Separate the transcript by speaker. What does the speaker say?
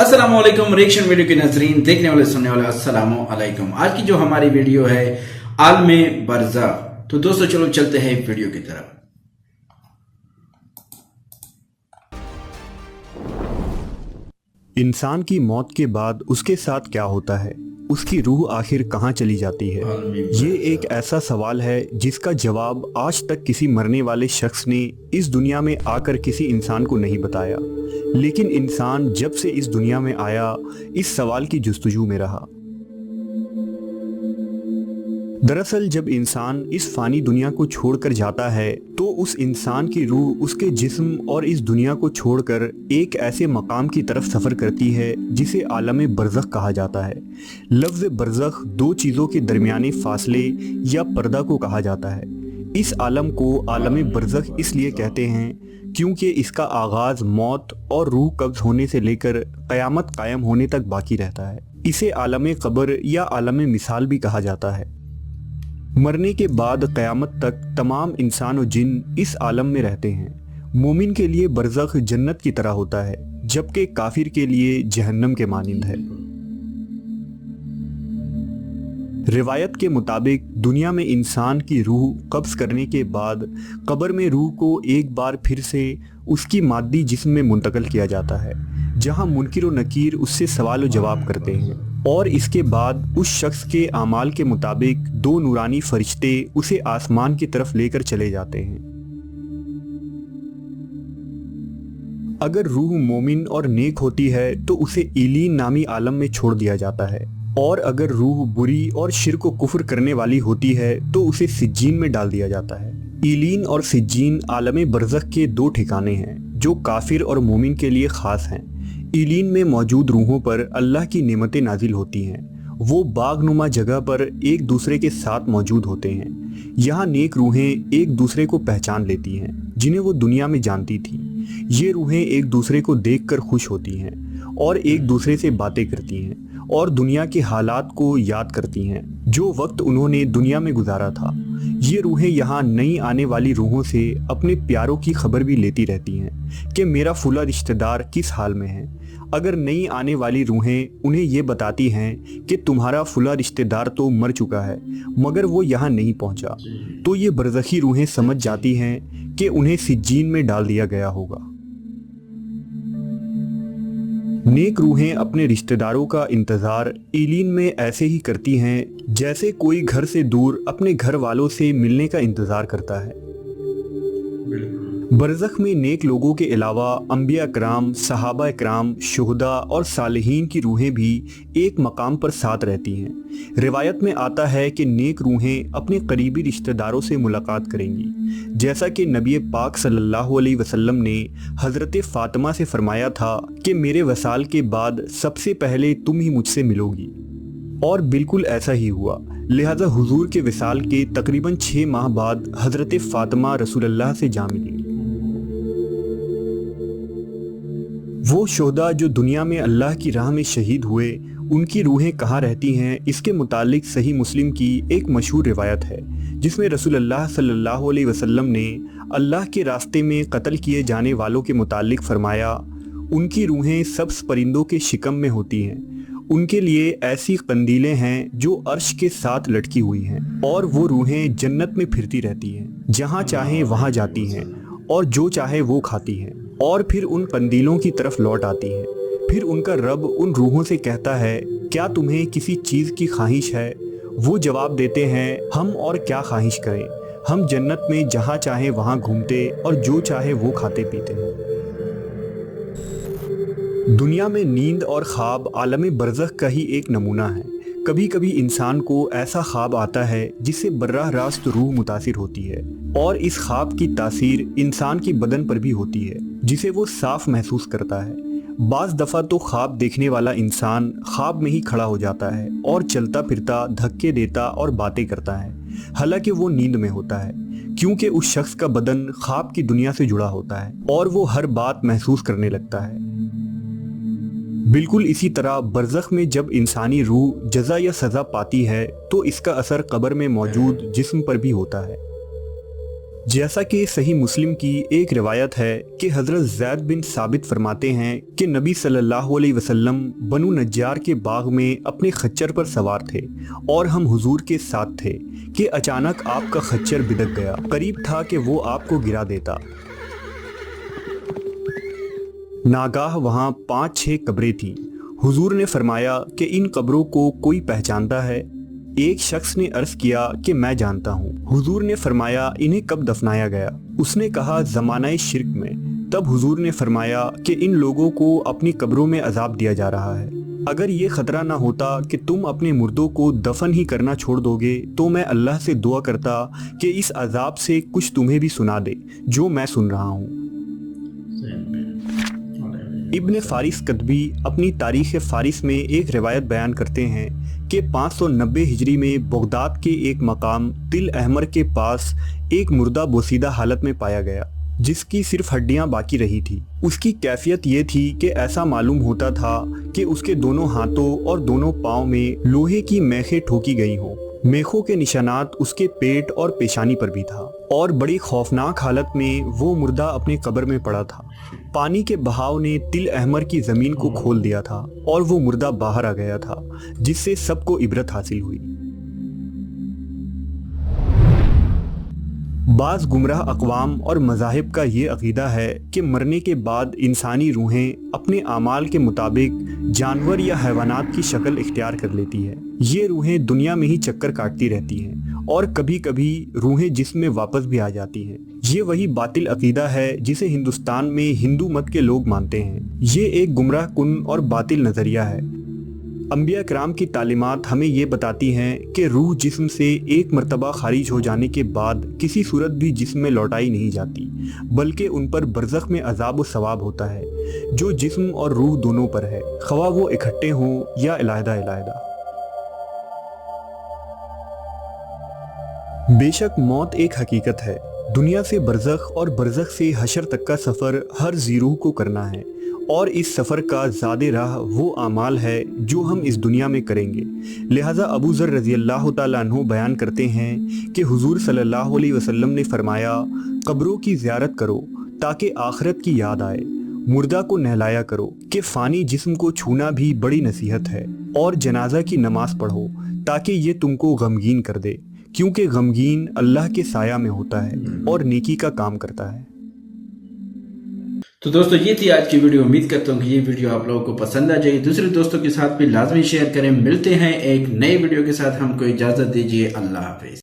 Speaker 1: अस्सलाम वालेकुम reaction video के नजरीन देखने वाले सुनने वाले अस्सलाम वालेकुम। आज की जो हमारी वीडियो है आलमे बरज़ख। तो दोस्तों चलो चलते हैं वीडियो की तरफ।
Speaker 2: इंसान की मौत के बाद उसके साथ क्या होता है, उसकी रूह आखिर कहाँ चली जाती है? ये एक ऐसा सवाल है जिसका जवाब आज तक किसी मरने वाले शख्स ने इस दुनिया में आकर किसी इंसान को नहीं बताया। लेकिन इंसान जब से इस दुनिया में आया, इस सवाल की जुस्तजू में रहा। दरअसल जब इंसान इस फानी दुनिया को छोड़कर जाता है तो उस इंसान की रूह उसके जिस्म और इस दुनिया को छोड़कर एक ऐसे मकाम की तरफ सफ़र करती है जिसे आलम बरज़ख कहा जाता है। लफ्ज़ बरज़ख दो चीज़ों के दरमियाने फासले या पर्दा को कहा जाता है। इस आलम को आलम बरज़ख इसलिए कहते हैं क्योंकि इसका आगाज़ मौत और रूह कब्ज़ होने से लेकर क़यामत कायम होने तक बाकी रहता है। इसे आलम क़ब्र या आलम मिसाल भी कहा जाता है। मरने के बाद क़यामत तक तमाम इंसान और जिन इस आलम में रहते हैं। मोमिन के लिए बरज़ख जन्नत की तरह होता है, जबकि काफिर के लिए जहन्नम के मानिंद है। रिवायत के मुताबिक दुनिया में इंसान की रूह कब्ज़ करने के बाद कब्र में रूह को एक बार फिर से उसकी मादी जिस्म में मुंतकिल किया जाता है, जहां मुनकिर व नकीर उससे सवाल व जवाब करते हैं और इसके बाद उस शख्स के आमाल के मुताबिक दो नूरानी फरिश्ते उसे आसमान की तरफ लेकर चले जाते हैं। अगर रूह मोमिन और नेक होती है तो उसे इलीन नामी आलम में छोड़ दिया जाता है, और अगर रूह बुरी और शिर्क व कुफ्र करने वाली होती है तो उसे सिज्जीन में डाल दिया जाता है। इलीन और सिज्जीन आलम बरज़ख के दो ठिकाने हैं जो काफिर और मोमिन के लिए ख़ास हैं। इलीन में मौजूद रूहों पर अल्लाह की नेमतें नाजिल होती हैं। वो बागनुमा जगह पर एक दूसरे के साथ मौजूद होते हैं। यहाँ नेक रूहें एक दूसरे को पहचान लेती हैं जिन्हें वो दुनिया में जानती थी। ये रूहें एक दूसरे को देखकर खुश होती हैं और एक दूसरे से बातें करती हैं और दुनिया के हालात को याद करती हैं जो वक्त उन्होंने दुनिया में गुजारा था। ये रूहें यहाँ नई आने वाली रूहों से अपने प्यारों की खबर भी लेती रहती हैं कि मेरा फुला रिश्तेदार किस हाल में है। अगर नई आने वाली रूहें उन्हें ये बताती हैं कि तुम्हारा फुला रिश्तेदार तो मर चुका है मगर वो यहाँ नहीं पहुँचा, तो ये बरज़खी रूहें समझ जाती हैं कि उन्हें सिज्जीन में डाल दिया गया होगा। नेक रूहें अपने रिश्तेदारों का इंतज़ार इलीन में ऐसे ही करती हैं जैसे कोई घर से दूर अपने घर वालों से मिलने का इंतज़ार करता है। बरज़ख में नेक लोगों के अलावा अंबिया कराम, सहाबा कराम, शुहदा और सालिहीन की रूहें भी एक मकाम पर साथ रहती हैं। रिवायत में आता है कि नेक रूहें अपने करीबी रिश्तेदारों से मुलाकात करेंगी, जैसा कि नबी पाक सल्लल्लाहु अलैहि वसल्लम ने हज़रत फ़ातिमा से फरमाया था कि मेरे वसाल के बाद सबसे पहले तुम ही मुझसे मिलोगी, और बिल्कुल ऐसा ही हुआ। लिहाजा हुजूर के विसाल के तकरीबन 6 माह बाद हज़रत फ़ातिमा रसूलुल्लाह से जा मिली। वो शुहदा जो दुनिया में अल्लाह की राह में शहीद हुए, उनकी रूहें कहाँ रहती हैं, इसके मुतालिक सही मुस्लिम की एक मशहूर रिवायत है जिसमें रसूलुल्लाह सल्लल्लाहु अलैहि वसल्लम ने अल्लाह के रास्ते में कत्ल किए जाने वालों के मुतालिक फरमाया, उनकी रूहें सब्ज़ परिंदों के शिकम में होती हैं। उनके लिए ऐसी कंदीलें हैं जो अर्श के साथ लटकी हुई हैं, और वो रूहें जन्नत में फिरती रहती हैं, जहाँ चाहें वहाँ जाती हैं और जो चाहे वो खाती हैं और फिर उन कंदीलों की तरफ लौट आती हैं। फिर उनका रब उन रूहों से कहता है, क्या तुम्हें किसी चीज़ की ख्वाहिश है? वो जवाब देते हैं, हम और क्या ख्वाहिश करें, हम जन्नत में जहाँ चाहे वहाँ घूमते और जो चाहे वो खाते पीते हैं। दुनिया में नींद और ख्वाब आलम बरज़ख का ही एक नमूना है। कभी कभी इंसान को ऐसा ख्वाब आता है जिससे बर्राह रास्त रूह मुतासिर होती है, और इस ख्वाब की तासीर इंसान की बदन पर भी होती है जिसे वो साफ महसूस करता है। बाज़ दफ़ा तो ख्वाब देखने वाला इंसान ख्वाब में ही खड़ा हो जाता है और चलता फिरता, धक्के देता और बातें करता है, हालांकि वो नींद में होता है, क्योंकि उस शख्स का बदन ख्वाब की दुनिया से जुड़ा होता है और वो हर बात महसूस करने लगता है। बिल्कुल इसी तरह बरज़ख में जब इंसानी रूह जज़ा या सज़ा पाती है तो इसका असर कब्र में मौजूद जिस्म पर भी होता है। जैसा कि सही मुस्लिम की एक रिवायत है कि हज़रत ज़ैद बिन साबित फरमाते हैं कि नबी सल्लल्लाहु अलैहि वसल्लम बनु नज्जार के बाग में अपने खच्चर पर सवार थे और हम हुजूर के साथ थे कि अचानक आपका खच्चर बिदक गया, करीब था कि वो आपको गिरा देता। नागाह वहाँ 5-6 कब्रें थीं। हुजूर ने फरमाया कि इन कब्रों को कोई पहचानता है? एक शख्स ने अर्ज किया कि मैं जानता हूँ। हुजूर ने फरमाया इन्हें कब दफनाया गया? उसने कहा ज़माना शिर्क में। तब हुजूर ने फरमाया कि इन लोगों को अपनी कब्रों में अजाब दिया जा रहा है। अगर ये खतरा ना होता कि तुम अपने मुर्दों को दफन ही करना छोड़ दोगे तो मैं अल्लाह से दुआ करता कि इस अजाब से कुछ तुम्हें भी सुना दे जो मैं सुन रहा हूँ। इब्न फारिस कतबी अपनी तारीख़ फारिस में एक रिवायत बयान करते हैं कि 590 हिजरी में बगदाद के एक मकाम तिल अहमर के पास एक मुर्दा बोसीदा हालत में पाया गया जिसकी सिर्फ हड्डियां बाकी रही थी। उसकी कैफियत ये थी कि ऐसा मालूम होता था कि उसके दोनों हाथों और दोनों पाँव में लोहे की मेखें ठोकी गई हों। मेखों के निशानात उसके पेट और पेशानी पर भी था और बड़ी खौफनाक हालत में वो मुर्दा अपने कब्र में पड़ा था। पानी के बहाव ने तिल अहमर की ज़मीन को खोल दिया था और वो मुर्दा बाहर आ गया था, जिससे सबको इबरत हासिल हुई। बाज़ गुमराह अक़वाम और मज़ाहिब का ये अक़ीदा है कि मरने के बाद इंसानी रूहें अपने आमाल के मुताबिक जानवर या हैवानात की शक्ल इख्तियार कर लेती है। ये रूहें दुनिया में ही चक्कर काटती रहती हैं और कभी कभी रूहें जिस्म में वापस भी आ जाती हैं। ये वही बातिल अक़ीदा है जिसे हिंदुस्तान में हिंदू मत के लोग मानते हैं। ये एक गुमराह कुन और बातिल नज़रिया है। अंबिया कराम की तालीमात हमें ये बताती हैं कि रूह जिस्म से एक मर्तबा खारिज हो जाने के बाद किसी सूरत भी जिस्म में लौटाई नहीं जाती, बल्कि उन पर बरज़ख में अज़ाब व सवाब होता है जो जिस्म और रूह दोनों पर है, ख्वा वो इकट्ठे हों या अलहदा अलहदा। बेशक मौत एक हकीकत है। दुनिया से बरज़ख और बरज़ख से हशर तक का सफ़र हर ज़ीरूह को करना है और इस सफ़र का ज़ादे राह वो आमाल है जो हम इस दुनिया में करेंगे। लिहाजा अबू ज़र रज़ी अल्लाह तआला अन्हु बयान करते हैं कि हुजूर सल्लल्लाहु अलैहि वसल्लम ने फरमाया, कब्रों की ज़ियारत करो ताकि आखिरत की याद आए, मुर्दा को नहलाया करो कि फ़ानी जिस्म को छूना भी बड़ी नसीहत है, और जनाजा की नमाज़ पढ़ो ताकि ये तुमको गमगीन कर दे, क्योंकि गमगीन अल्लाह के साया में होता है और नेकी का काम करता है।
Speaker 1: तो दोस्तों ये थी आज की वीडियो। उम्मीद करता हूँ कि ये वीडियो आप लोगों को पसंद आ जाएगी। दूसरे दोस्तों के साथ भी लाजमी शेयर करें। मिलते हैं एक नए वीडियो के साथ। हमको इजाज़त दीजिए। अल्लाह हाफिज़।